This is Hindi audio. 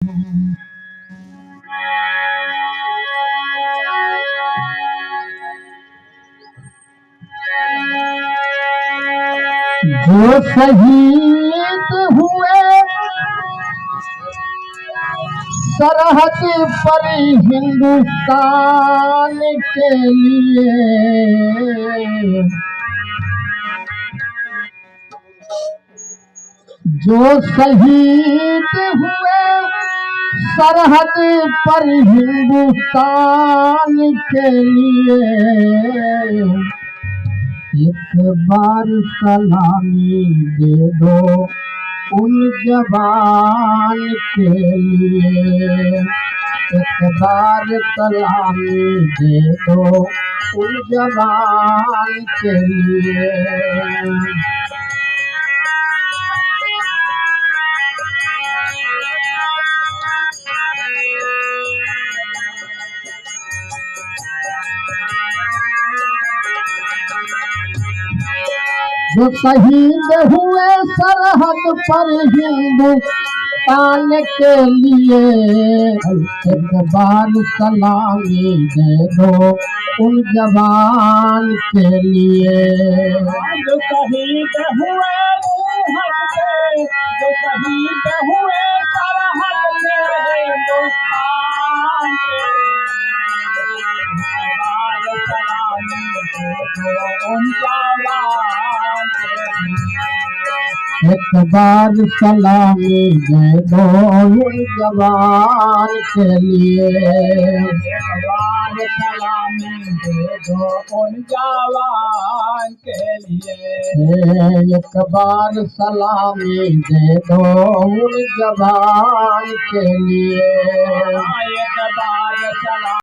जो शहीद हुए सरहद पर हिंदुस्तान के लिए, जो शहीद हुए सरहद पर हिंदुस्तान के लिए, एक बार सलामी दे दो उन जवान के लिए, एक बार सलामी दे दो उन जवान के लिए। जो शहीद हुए सरहद पर हिंदुस्तान के लिए, एक बार सलामी दे दो उन जवान के लिए। जो शहीद हुए जो शहीद हुए सरहद पे हिंदुस्तान के, एक बार सलामी दे दो उन जवान के लिए, एक बार सलामी दे दो उन जवान के लिए। एक बार सलामी दे दो उन जवान के लिए। एक बार सलामी